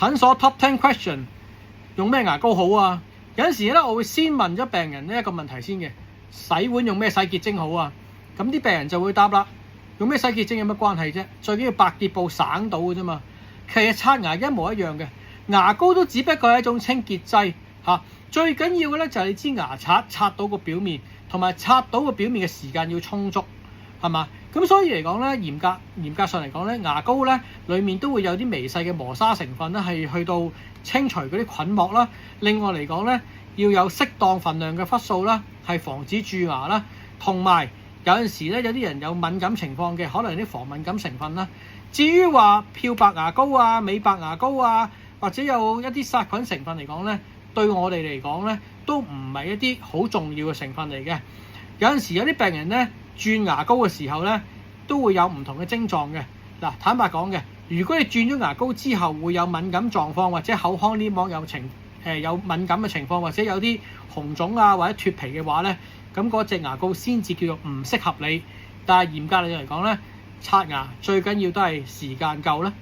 診所 Top 10 question 用咩牙膏好啊？有陣時咧，我會先問咗病人呢一個問題先嘅，洗碗用咩洗潔精好啊？咁啲病人就會答啦，用咩洗潔精有乜關係啫？最緊要百潔布省到嘅啫嘛。其實刷牙一模一樣嘅，牙膏都只不過係一種清潔劑嚇。最緊要嘅咧就係你支牙刷到個表面，同埋刷到個表面嘅時間要充足，係嘛？咁所以嚟講咧，嚴格上嚟講咧，牙膏咧裡面都會有啲微細嘅磨砂成分咧，係去到清除嗰啲菌膜啦。另外嚟講咧，要有適當份量嘅氟素啦，係防止蛀牙啦。同埋有陣時咧，有啲人有敏感情況嘅，可能有啲防敏感成分啦。至於話漂白牙膏啊、美白牙膏啊，或者有一啲殺菌成分嚟講咧，對我哋嚟講咧，都唔係一啲好重要嘅成分嚟嘅。有陣時有啲病人咧轉牙膏嘅時候咧，都會有唔同嘅症狀嘅。嗱，坦白講嘅，如果你轉咗牙膏之後會有敏感狀況，或者口腔黏膜有敏感嘅情況，或者有啲紅腫啊或者脫皮嘅話咧，咁嗰隻牙膏先至叫做唔適合你。但係嚴格嚟講咧，刷牙最緊要都係時間夠啦。